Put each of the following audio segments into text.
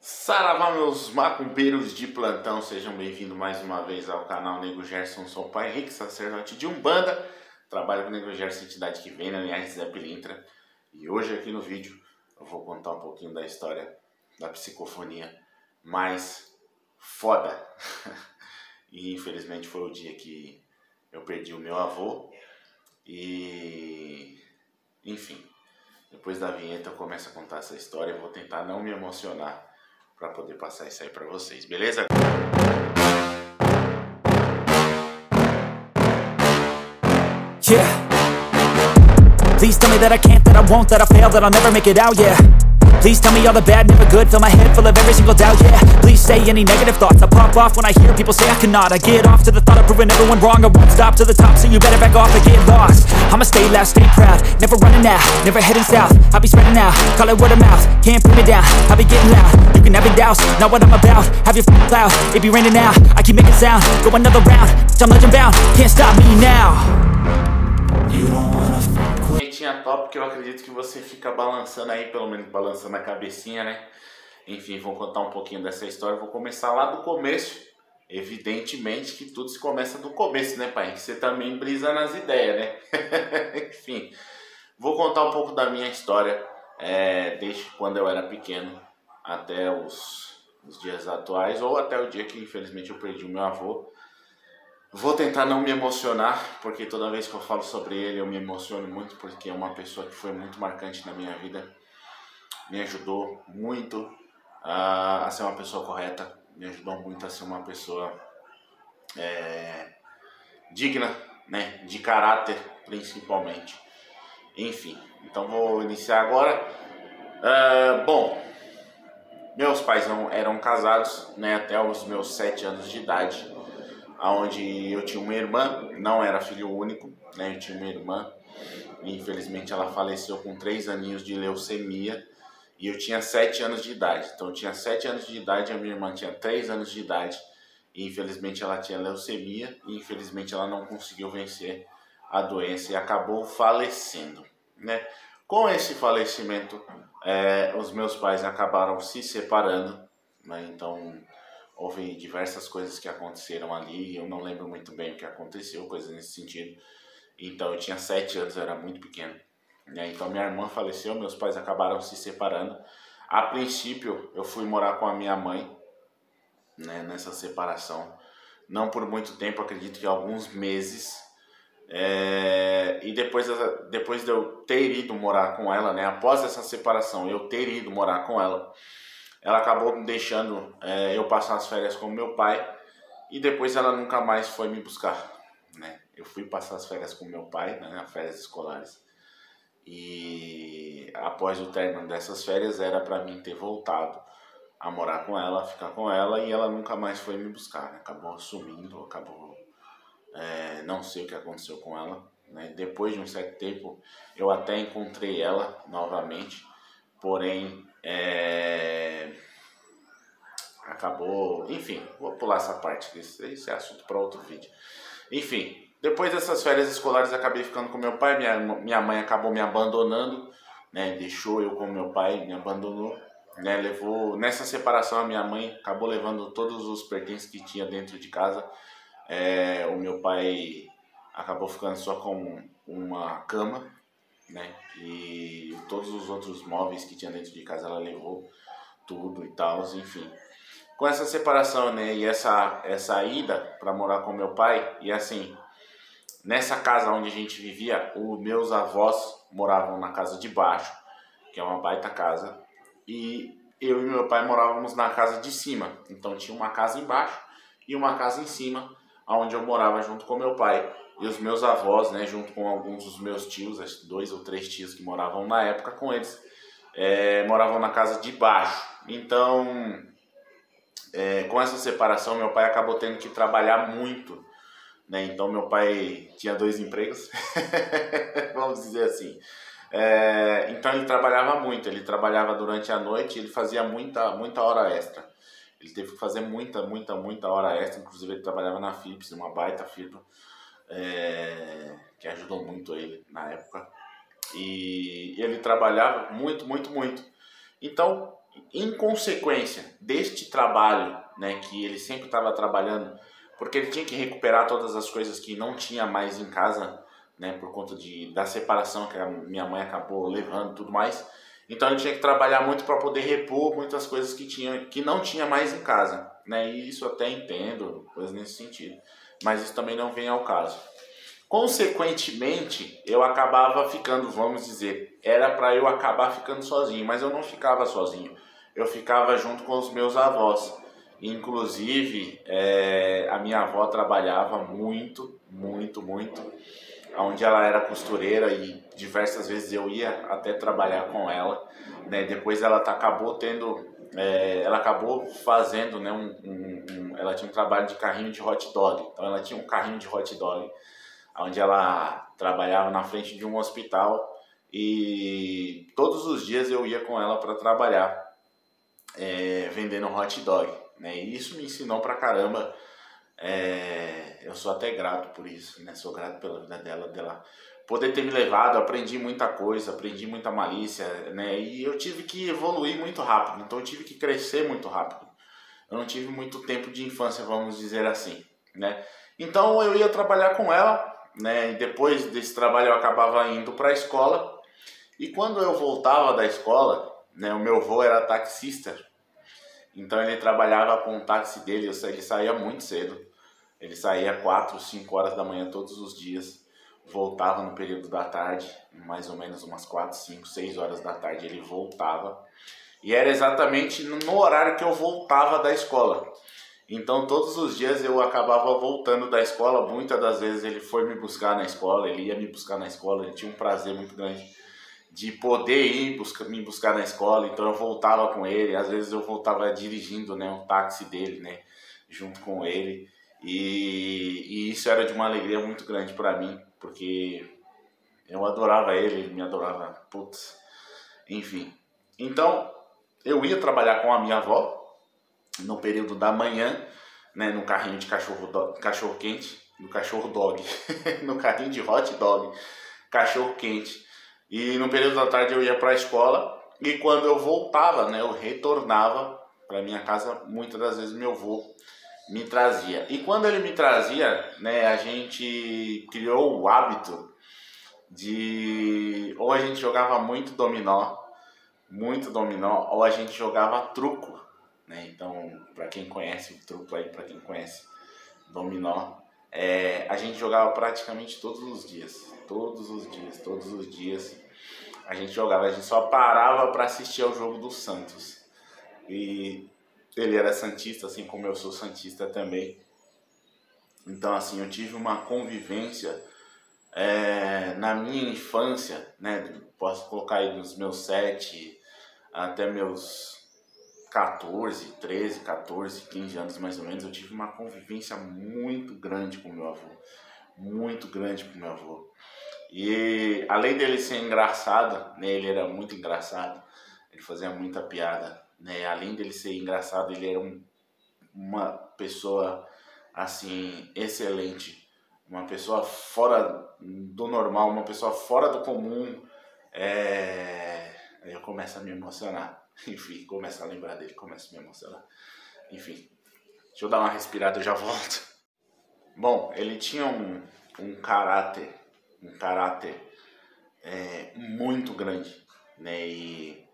Saravá, meus macumbeiros de plantão, sejam bem-vindos mais uma vez ao canal Nego Gerson. Sou o pai Henrique, sacerdote de Umbanda, trabalho com o Nego Gerson, entidade que vem na linhagem Zé Pilintra. E hoje aqui no vídeo eu vou contar um pouquinho da história da psicofonia mais foda. E infelizmente foi o dia que eu perdi o meu avô e... enfim, depois da vinheta eu começo a contar essa história. Eu vou tentar não me emocionar para poder passar isso aí para vocês, beleza? Yeah. Please tell me that I can't, that I won't, that I fail, that I'll never make it out, yeah. Please tell me all the bad, never good, fill my head full of every single doubt, yeah. Please say any negative thoughts, I pop off when I hear people say I cannot. I get off to the thought of proving everyone wrong. I won't stop to the top, so you better back off and get lost. I'ma stay loud, stay proud, never running out, never heading south. I'll be spreading out, call it word of mouth, can't put me down, I'll be getting loud. You can have it douse, not what I'm about, have your f***ing cloud, it be raining now. I keep making sound, go another round, I'm legend bound, can't stop me now. You don't wanna Vinhetinha top, que eu acredito que você fica balançando aí, pelo menos balançando a cabecinha, né? Enfim, vou contar um pouquinho dessa história. Vou começar lá do começo. Evidentemente que tudo se começa do começo, né, pai? Que você também brisa nas ideias, né? Enfim, vou contar um pouco da minha história, desde quando eu era pequeno até os dias atuais, ou até o dia que infelizmente eu perdi o meu avô. Vou tentar não me emocionar, porque toda vez que eu falo sobre ele eu me emociono muito, porque é uma pessoa que foi muito marcante na minha vida, me ajudou muito a ser uma pessoa correta, me ajudou muito a ser uma pessoa digna, né, de caráter principalmente. Enfim, então vou iniciar agora. Bom, meus pais eram casados, né, até os meus 7 anos de idade, onde eu tinha uma irmã, não era filho único, né? Eu tinha uma irmã e infelizmente ela faleceu com 3 aninhos de leucemia e eu tinha 7 anos de idade. Então eu tinha 7 anos de idade, a minha irmã tinha 3 anos de idade e infelizmente ela tinha leucemia e infelizmente ela não conseguiu vencer a doença e acabou falecendo, né? Com esse falecimento, os meus pais acabaram se separando, né? Então houve diversas coisas que aconteceram ali, eu não lembro muito bem o que aconteceu, coisas nesse sentido. Então eu tinha 7 anos, eu era muito pequeno, né? Então minha irmã faleceu, meus pais acabaram se separando. A princípio eu fui morar com a minha mãe, né, nessa separação. Não por muito tempo, acredito que alguns meses. E depois de eu ter ido morar com ela, né, após essa separação, eu ter ido morar com ela, ela acabou me deixando eu passar as férias com meu pai e depois ela nunca mais foi me buscar, né? Eu fui passar as férias com meu pai, né, as férias escolares, e após o término dessas férias era para mim ter voltado a morar com ela, ficar com ela, e ela nunca mais foi me buscar, né? Acabou sumindo, não sei o que aconteceu com ela, né? Depois de um certo tempo eu até encontrei ela novamente, porém acabou, enfim, vou pular essa parte, esse é assunto para outro vídeo. Enfim, depois dessas férias escolares acabei ficando com meu pai, minha mãe acabou me abandonando, né, deixou eu com meu pai, me abandonou, né, nessa separação a minha mãe acabou levando todos os pertences que tinha dentro de casa. O meu pai acabou ficando só com uma cama, né, e todos os outros móveis que tinha dentro de casa ela levou tudo e tal, enfim. Com essa separação, né, e essa ida para morar com meu pai, e assim, nessa casa onde a gente vivia, os meus avós moravam na casa de baixo, que é uma baita casa, e eu e meu pai morávamos na casa de cima. Então tinha uma casa embaixo e uma casa em cima, onde eu morava junto com meu pai. E os meus avós, né, junto com alguns dos meus tios, acho que 2 ou 3 tios que moravam na época com eles, moravam na casa de baixo. Então, com essa separação, meu pai acabou tendo que trabalhar muito, né? Então meu pai tinha 2 empregos, vamos dizer assim. Então ele trabalhava muito, ele trabalhava durante a noite, ele fazia muita hora extra. Ele teve que fazer muita hora extra, inclusive ele trabalhava na Philips, uma baita firma, que ajudou muito ele na época. E ele trabalhava muito. Então em consequência deste trabalho, né, que ele sempre estava trabalhando, porque ele tinha que recuperar todas as coisas que não tinha mais em casa, né, por conta da separação que a minha mãe acabou levando e tudo mais. Então ele tinha que trabalhar muito para poder repor muitas coisas que não tinha mais em casa, né? E isso até entendo, coisas nesse sentido, mas isso também não vem ao caso. Consequentemente, eu acabava ficando, vamos dizer, era para eu acabar ficando sozinho, mas eu não ficava sozinho. Eu ficava junto com os meus avós. Inclusive, a minha avó trabalhava muito, onde ela era costureira e diversas vezes eu ia até trabalhar com ela, né? Depois ela acabou ela acabou fazendo, né, ela tinha um trabalho de carrinho de hot dog, então ela tinha um carrinho de hot dog, onde ela trabalhava na frente de um hospital e todos os dias eu ia com ela para trabalhar, vendendo hot dog, né? E isso me ensinou pra caramba. Eu sou até grato por isso, né? Sou grato pela vida dela poder ter me levado. Aprendi muita coisa, aprendi muita malícia, né? E eu tive que evoluir muito rápido, então eu tive que crescer muito rápido. Eu não tive muito tempo de infância, vamos dizer assim, né? Então eu ia trabalhar com ela, né? E depois desse trabalho eu acabava indo para a escola. E quando eu voltava da escola, né? O meu avô era taxista, então ele trabalhava com o táxi dele. Ele saía muito cedo. Ele saía 4, 5 horas da manhã todos os dias, voltava no período da tarde, mais ou menos umas 4, 5, 6 horas da tarde ele voltava. E era exatamente no horário que eu voltava da escola. Então todos os dias eu acabava voltando da escola. Muitas das vezes ele foi me buscar na escola, ele ia me buscar na escola. Ele tinha um prazer muito grande de poder me buscar na escola. Então eu voltava com ele, às vezes eu voltava dirigindo, né, o táxi dele, né, junto com ele. E isso era de uma alegria muito grande para mim, porque eu adorava ele me adorava, putz, enfim. Então, eu ia trabalhar com a minha avó no período da manhã, né, no carrinho de cachorro quente, no cachorro dog, no carrinho de hot dog, cachorro quente. E no período da tarde eu ia para a escola, e quando eu voltava, né, eu retornava para minha casa, muitas das vezes meu avô me trazia. E quando ele me trazia, né, a gente criou o hábito ou a gente jogava muito dominó, ou a gente jogava truco, né? Então, para quem conhece o truco aí, para quem conhece dominó, a gente jogava praticamente todos os dias, a gente jogava. A gente só parava para assistir ao jogo do Santos. E ele era santista, assim como eu sou santista também. Então, assim, eu tive uma convivência na minha infância, né? Posso colocar aí nos meus 7 até meus 13, 14, 15 anos mais ou menos. Eu tive uma convivência muito grande com meu avô. Muito grande com meu avô. E além dele ser engraçado, né? Ele era muito engraçado. Ele fazia muita piada, né? Além dele ser engraçado, ele era uma pessoa assim excelente, uma pessoa fora do normal, uma pessoa fora do comum. Aí eu começo a me emocionar. Enfim, começo a lembrar dele, começo a me emocionar. Enfim, deixa eu dar uma respirada e já volto. Bom, ele tinha um caráter muito grande, né? E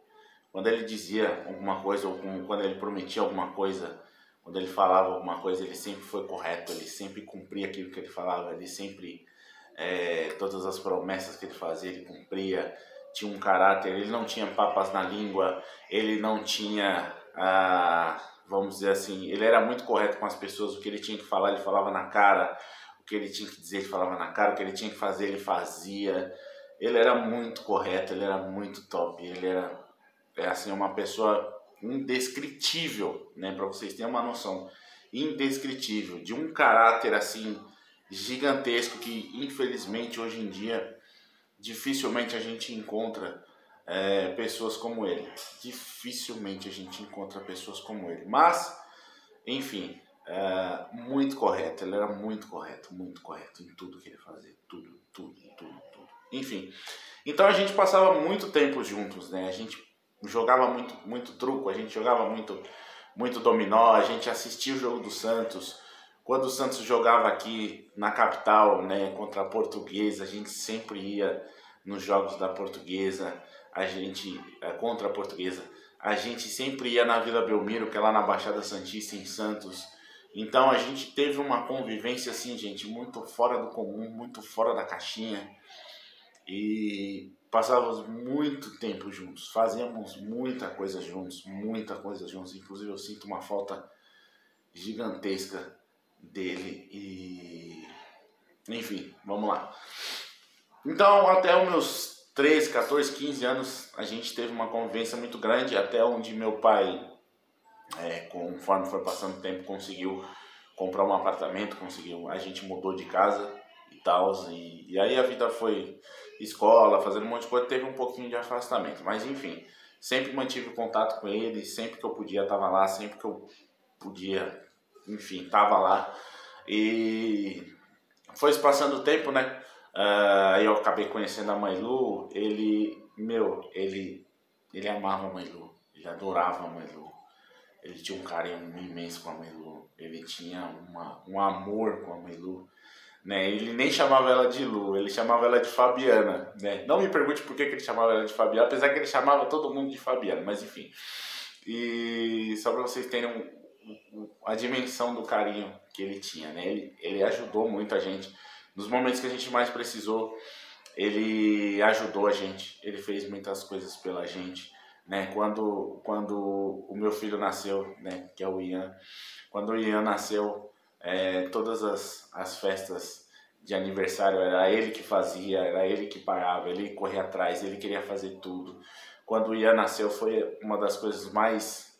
quando ele dizia alguma coisa, ou quando ele prometia alguma coisa, quando ele falava alguma coisa, ele sempre foi correto, ele sempre cumpria aquilo que ele falava, ele sempre, todas as promessas que ele fazia, ele cumpria. Tinha um caráter, ele não tinha papas na língua, ele não tinha, vamos dizer assim, ele era muito correto com as pessoas. O que ele tinha que falar, ele falava na cara, o que ele tinha que dizer, ele falava na cara, o que ele tinha que fazer, ele fazia. Ele era muito correto, ele era muito top, ele era assim, uma pessoa indescritível, né? Para vocês terem uma noção, indescritível, de um caráter assim gigantesco que infelizmente hoje em dia dificilmente a gente encontra pessoas como ele. Dificilmente a gente encontra pessoas como ele. Mas, enfim, muito correto. Ele era muito correto em tudo que ele fazia. Tudo. Enfim, então a gente passava muito tempo juntos, né? A gente jogava muito truco, a gente jogava muito dominó, a gente assistia o jogo do Santos. Quando o Santos jogava aqui na capital, né, contra a Portuguesa, a gente sempre ia nos jogos da Portuguesa, contra a Portuguesa. A gente sempre ia na Vila Belmiro, que é lá na Baixada Santista, em Santos. Então a gente teve uma convivência assim, gente, muito fora do comum, muito fora da caixinha. E passávamos muito tempo juntos, fazíamos muita coisa juntos. Inclusive eu sinto uma falta gigantesca dele e... Enfim, vamos lá. Então até os meus 13, 14, 15 anos a gente teve uma convivência muito grande, até onde meu pai, conforme foi passando o tempo, conseguiu comprar um apartamento, a gente mudou de casa e tal, e aí a vida foi escola, fazendo um monte de coisa, teve um pouquinho de afastamento, mas enfim, sempre mantive contato com ele, sempre que eu podia estava lá, sempre que eu podia, enfim, estava lá, e foi se passando o tempo, né? Aí eu acabei conhecendo a Mãe Lu. Ele amava a Mãe Lu, ele adorava a Mãe Lu, ele tinha um carinho imenso com a Mãe Lu, ele tinha um amor com a Mãe Lu, né? Ele nem chamava ela de Lu, ele chamava ela de Fabiana, né? Não me pergunte por que ele chamava ela de Fabiana, apesar que ele chamava todo mundo de Fabiana, mas enfim. E só para vocês terem a dimensão do carinho que ele tinha, né? Ele ajudou muito a gente. Nos momentos que a gente mais precisou, ele ajudou a gente, ele fez muitas coisas pela gente, né? Quando o meu filho nasceu, né, que é o Ian, quando o Ian nasceu, todas as festas de aniversário era ele que fazia, era ele que pagava, ele corria atrás, ele queria fazer tudo. Quando o Ian nasceu foi uma das coisas mais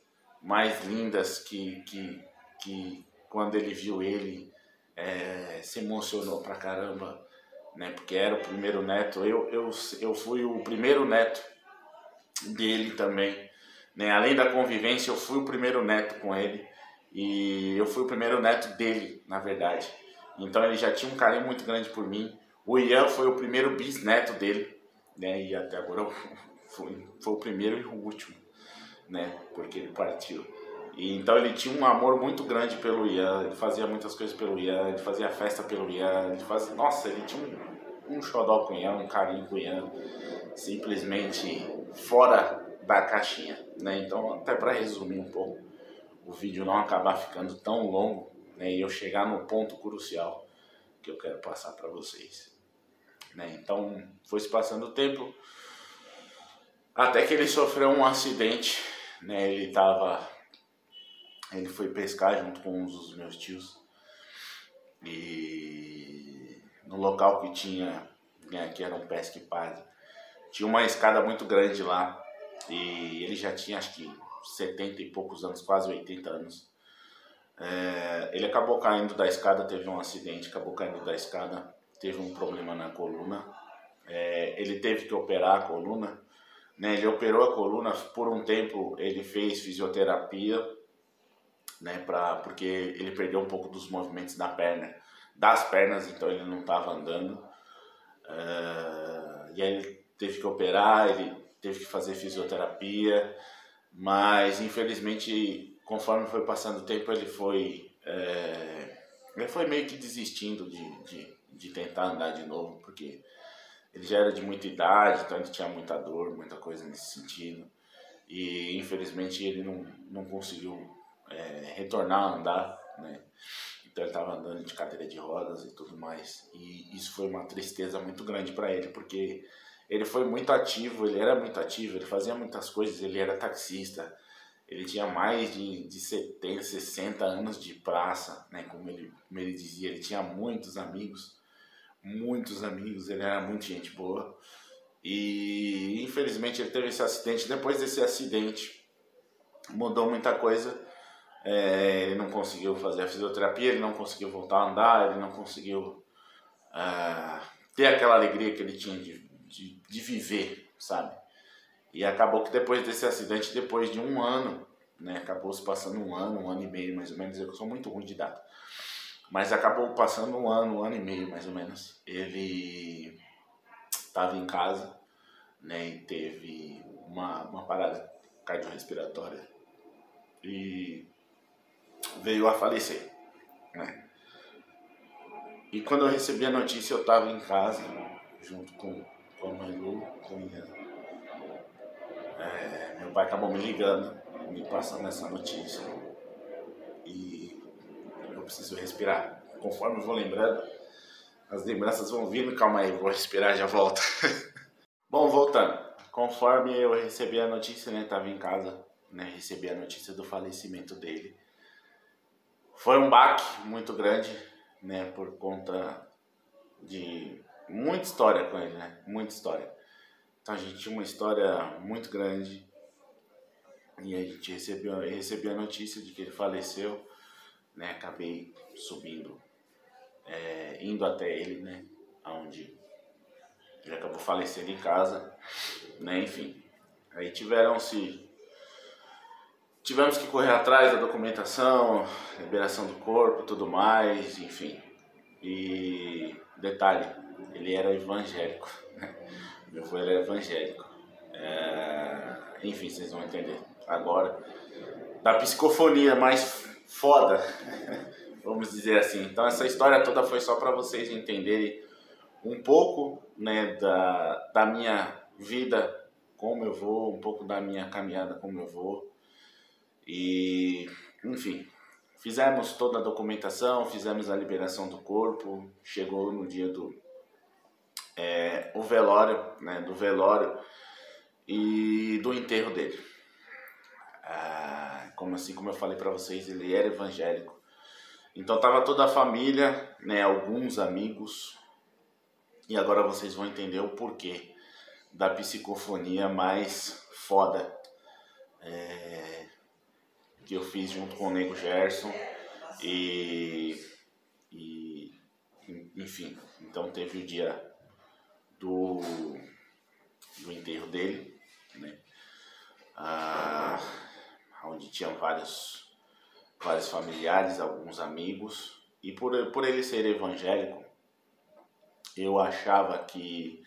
lindas que quando ele viu ele, se emocionou pra caramba, né? Porque era o primeiro neto. Eu fui o primeiro neto dele também, né? Além da convivência, eu fui o primeiro neto com ele e eu fui o primeiro neto dele, na verdade. Então ele já tinha um carinho muito grande por mim. O Ian foi o primeiro bisneto dele, né? E até agora foi o primeiro e o último, né? Porque ele partiu. E então ele tinha um amor muito grande pelo Ian, ele fazia muitas coisas pelo Ian, ele fazia festa pelo Ian, ele tinha um xodó com o Ian, um carinho com o Ian, simplesmente fora da caixinha, né? Então, até para resumir um pouco, o vídeo não acabar ficando tão longo, né? E eu chegar no ponto crucial que eu quero passar para vocês, né? Então, foi se passando o tempo, até que ele sofreu um acidente, né? Ele foi pescar junto com uns dos meus tios e no local que tinha, né, que era um pesca e pague, tinha uma escada muito grande lá e ele já tinha acho que 70 e poucos anos, quase 80 anos. Ele acabou caindo da escada, teve um acidente, acabou caindo da escada, teve um problema na coluna, ele teve que operar a coluna, né? Ele operou a coluna, por um tempo ele fez fisioterapia, né, porque ele perdeu um pouco dos movimentos das pernas, então ele não estava andando, e aí ele teve que operar, ele teve que fazer fisioterapia, mas infelizmente conforme foi passando o tempo ele foi meio que desistindo de tentar andar de novo, porque ele já era de muita idade, então ele tinha muita dor, muita coisa nesse sentido, e infelizmente ele não conseguiu retornar a andar, né? Então ele estava andando de cadeira de rodas e tudo mais, e isso foi uma tristeza muito grande para ele, porque ele foi muito ativo, ele era muito ativo, ele fazia muitas coisas, ele era taxista, ele tinha mais de 70, 60 anos de praça, né? Como ele dizia, ele tinha muitos amigos, ele era muito gente boa, e infelizmente ele teve esse acidente. Depois desse acidente mudou muita coisa. Ele não conseguiu fazer a fisioterapia, ele não conseguiu voltar a andar, ele não conseguiu ter aquela alegria que ele tinha de viver, sabe? E acabou que depois desse acidente, depois de um ano, né, acabou se passando um ano e meio mais ou menos, eu sou muito ruim de data, mas acabou passando um ano e meio mais ou menos, ele estava em casa, né, e teve uma parada cardiorrespiratória e veio a falecer, né? E quando eu recebi a notícia, eu estava em casa, junto com a mãe Lu, meu pai acabou me ligando, me passando essa notícia. E eu preciso respirar. Conforme eu vou lembrando, as lembranças vão vindo. Calma aí, vou respirar e já volto. Bom, voltando. Conforme eu recebi a notícia, né, estava em casa, né, recebi a notícia do falecimento dele. Foi um baque muito grande, né, por conta de muita história com ele, né, muita história. Então a gente tinha uma história muito grande e a gente recebeu a notícia de que ele faleceu, né, acabei subindo, indo até ele, né, onde ele acabou falecendo em casa, né, enfim. Aí tivemos que correr atrás da documentação, liberação do corpo, tudo mais, enfim. E detalhe, ele era evangélico, né? Meu avô era evangélico. Enfim, vocês vão entender agora. Da psicofonia mais foda, vamos dizer assim. Então essa história toda foi só para vocês entenderem um pouco, né, da minha vida com meu avô, um pouco da minha caminhada com meu avô. E, enfim, fizemos toda a documentação, fizemos a liberação do corpo, chegou no dia do o velório, né, do velório e do enterro dele. Como eu falei para vocês, ele era evangélico. Então tava toda a família, né, alguns amigos, e agora vocês vão entender o porquê da psicofonia mais foda que eu fiz junto com o Nego Gerson enfim, então teve o dia do enterro dele, né, onde tinham vários familiares, alguns amigos, e por ele ser evangélico, eu achava que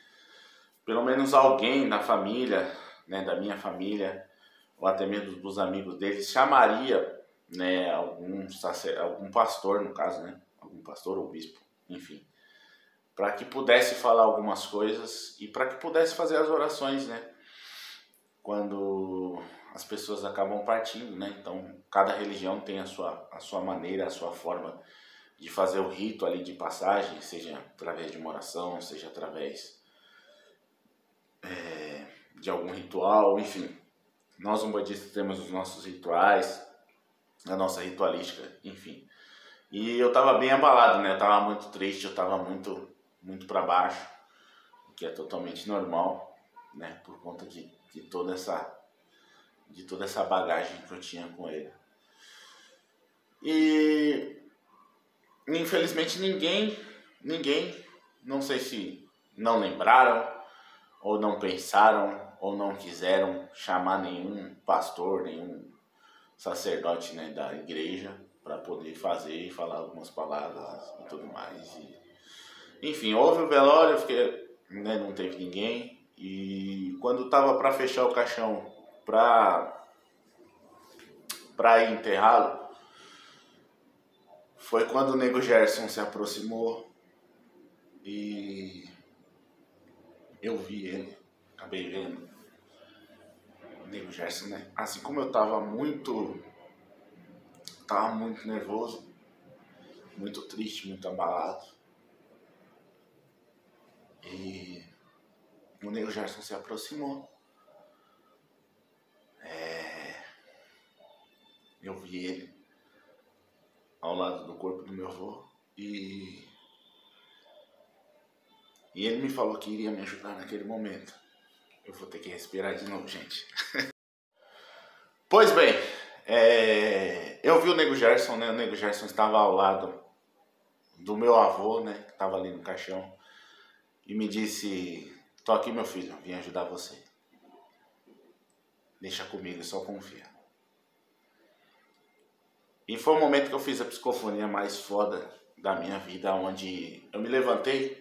pelo menos alguém na família, né, da minha família, ou até mesmo dos amigos deles, chamaria, né, algum pastor, no caso, né, algum pastor ou bispo, enfim, para que pudesse falar algumas coisas e para que pudesse fazer as orações, né, quando as pessoas acabam partindo, né. Então cada religião tem a sua maneira, a sua forma de fazer o rito ali de passagem, seja através de uma oração, seja através de algum ritual, enfim. Nós, umbandistas, temos os nossos rituais, a nossa ritualística, enfim. E eu tava bem abalado, né? Eu tava muito triste, eu tava muito, muito para baixo, o que é totalmente normal, né? Por conta de toda essa bagagem que eu tinha com ele. E infelizmente ninguém, não sei se não lembraram, ou não pensaram, ou não quiseram chamar nenhum pastor, nenhum sacerdote, né, da igreja para poder fazer e falar algumas palavras e tudo mais. Enfim, houve o velório, né, não teve ninguém, e quando estava para fechar o caixão para ir enterrá-lo, foi quando o Nego Gerson se aproximou e eu vi ele, acabei vendo o Nego Gerson, né? Assim como eu tava muito nervoso, muito triste, muito abalado. E o Nego Gerson se aproximou. Eu vi ele ao lado do corpo do meu avô e ele me falou que iria me ajudar naquele momento. Eu vou ter que respirar de novo, gente. Pois bem, eu vi o Nego Gerson, né? O Nego Gerson estava ao lado do meu avô, né? Que estava ali no caixão. E me disse: tô aqui, meu filho, vim ajudar você. Deixa comigo, só confia. E foi o momento que eu fiz a psicofonia mais foda da minha vida, onde eu me levantei,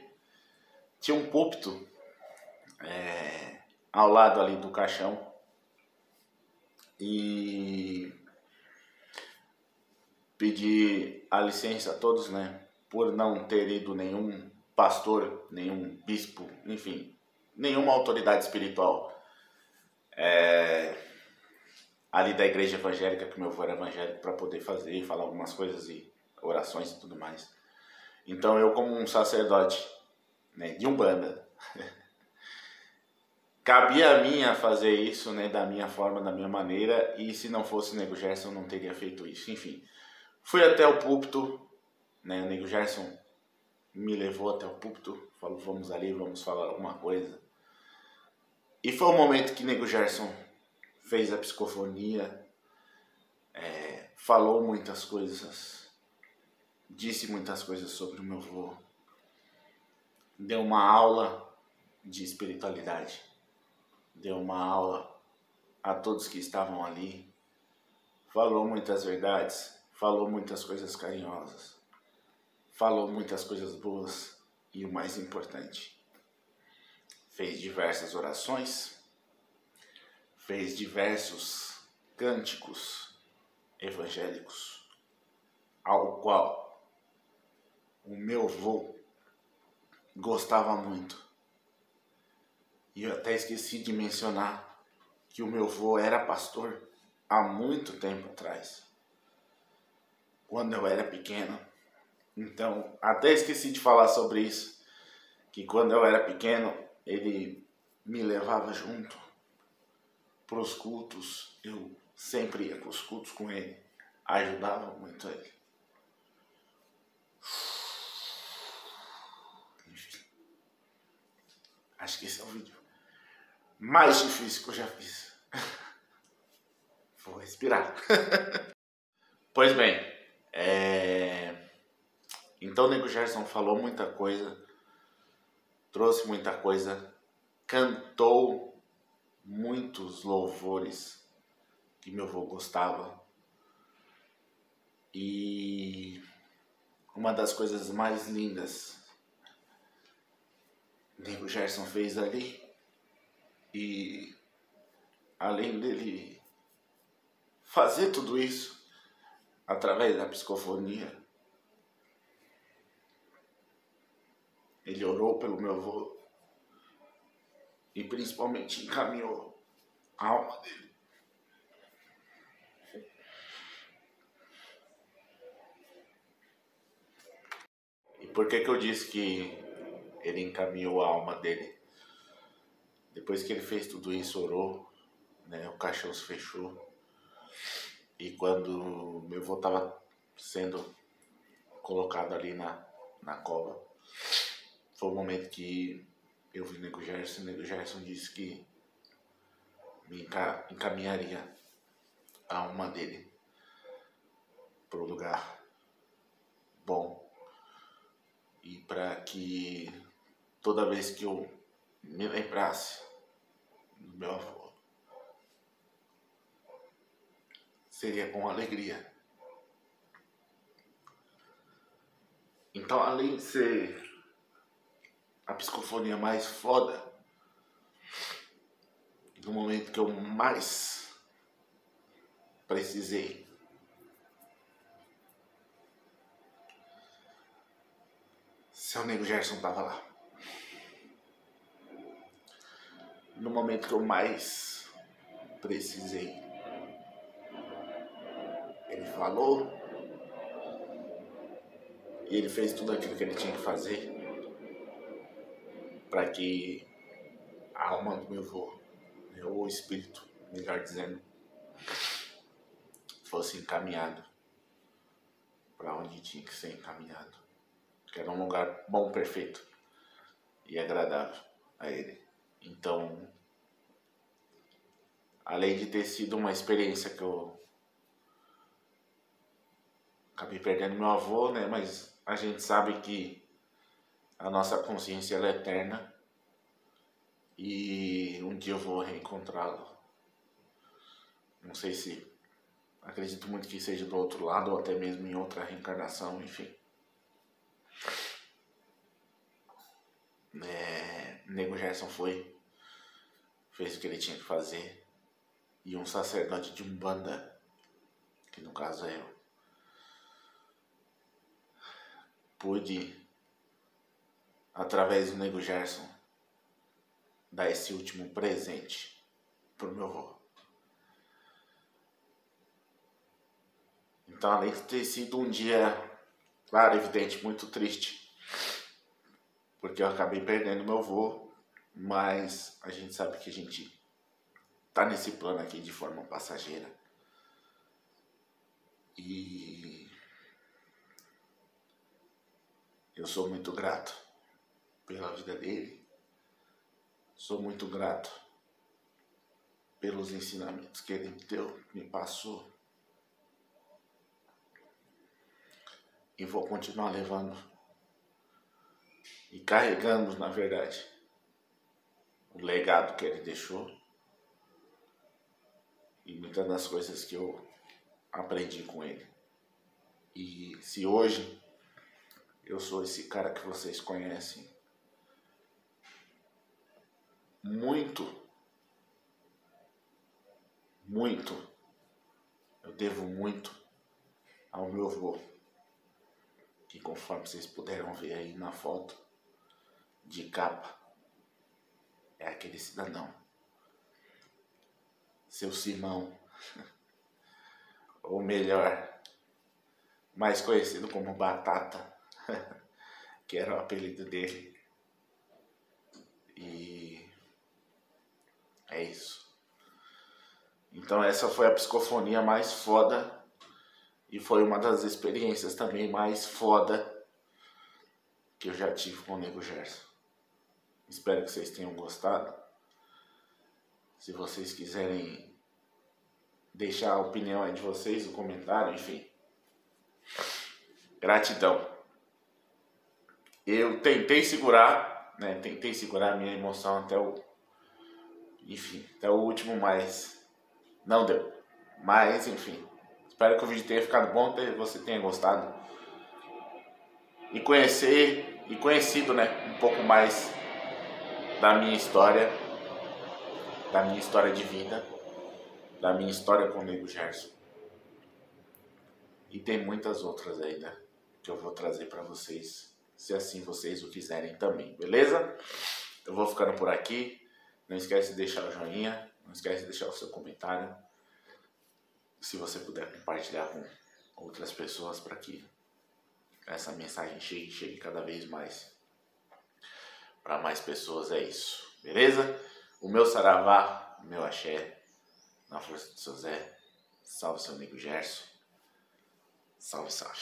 tinha um púlpito ao lado ali do caixão, e pedir a licença a todos, né, por não ter ido nenhum pastor, nenhum bispo, enfim, nenhuma autoridade espiritual ali da igreja evangélica, que meu avô era evangélico, para poder fazer e falar algumas coisas e orações e tudo mais. Então eu, como um sacerdote, né, de Umbanda, cabia a mim a fazer isso, né, da minha forma, da minha maneira, e se não fosse o Nego Gerson eu não teria feito isso. Enfim, fui até o púlpito, né, o Nego Gerson me levou até o púlpito, falou, vamos ali, vamos falar alguma coisa. E foi o momento que Nego Gerson fez a psicofonia, falou muitas coisas, disse muitas coisas sobre o meu avô, deu uma aula de espiritualidade, deu uma aula a todos que estavam ali, falou muitas verdades, falou muitas coisas carinhosas, falou muitas coisas boas e o mais importante, fez diversas orações, fez diversos cânticos evangélicos, ao qual o meu avô gostava muito. E eu até esqueci de mencionar que o meu avô era pastor há muito tempo atrás, quando eu era pequeno. Então, até esqueci de falar sobre isso, que quando eu era pequeno, ele me levava junto para os cultos. Eu sempre ia para os cultos com ele, ajudava muito ele. Enfim, acho que esse é o vídeo mais difícil que eu já fiz. Vou respirar. Pois bem, então o Nego Gerson falou muita coisa, trouxe muita coisa, cantou muitos louvores que meu avô gostava. E uma das coisas mais lindas o Nego Gerson fez ali, e além dele fazer tudo isso através da psicofonia, ele orou pelo meu avô e principalmente encaminhou a alma dele. E por que eu disse que ele encaminhou a alma dele? Depois que ele fez tudo isso, orou, né, o caixão se fechou. E quando meu avô estava sendo colocado ali na cova, foi o momento que eu vi o Nego Gerson. O Nego Gerson disse que me encaminharia a alma dele para o lugar bom, e para que toda vez que eu me lembrasse do meu avô, seria com alegria. Então, além de ser a psicofonia mais foda, no momento que eu mais precisei, seu Nego Gerson tava lá. No momento que eu mais precisei, ele falou e ele fez tudo aquilo que ele tinha que fazer para que a alma do meu avô, ou o espírito, melhor dizendo, fosse encaminhado para onde tinha que ser encaminhado, que era um lugar bom, perfeito e agradável a ele. Então, além de ter sido uma experiência que eu acabei perdendo meu avô, né? Mas a gente sabe que a nossa consciência ela é eterna e um dia eu vou reencontrá-lo. Não sei se, acredito muito que seja do outro lado ou até mesmo em outra reencarnação, enfim. Nego Gerson fez o que ele tinha que fazer, e um sacerdote de Umbanda, que no caso é eu, pude, através do Nego Gerson, dar esse último presente pro meu avô. Então, além de ter sido um dia, claro, evidente, muito triste, porque eu acabei perdendo meu avô, mas a gente sabe que a gente tá nesse plano aqui de forma passageira. E eu sou muito grato pela vida dele, sou muito grato pelos ensinamentos que ele me passou, e vou continuar levando e carregando, na verdade, o legado que ele deixou e muitas das coisas que eu aprendi com ele. E se hoje eu sou esse cara que vocês conhecem, eu devo muito ao meu avô, que conforme vocês puderam ver aí na foto de capa, é aquele cidadão, seu Simão, ou melhor, mais conhecido como Batata, que era o apelido dele. E é isso. Então essa foi a psicofonia mais foda e foi uma das experiências também mais foda que eu já tive com o Nego Gerson. Espero que vocês tenham gostado. Se vocês quiserem deixar a opinião aí de vocês, o comentário, enfim. Gratidão. Eu tentei segurar, né? Tentei segurar a minha emoção até o último, mas não deu. Mas, enfim. Espero que o vídeo tenha ficado bom, que você tenha gostado. E conhecido, né? Um pouco mais da minha história de vida, da minha história com o Nego Gerson. E tem muitas outras ainda que eu vou trazer para vocês, se assim vocês o quiserem também, beleza? Eu vou ficando por aqui. Não esquece de deixar o joinha, não esquece de deixar o seu comentário. Se você puder compartilhar com outras pessoas para que essa mensagem chegue cada vez mais para mais pessoas, é isso, beleza? O meu saravá, o meu axé, na força do seu Zé. Salve seu Nego Gerson. Salve, salve.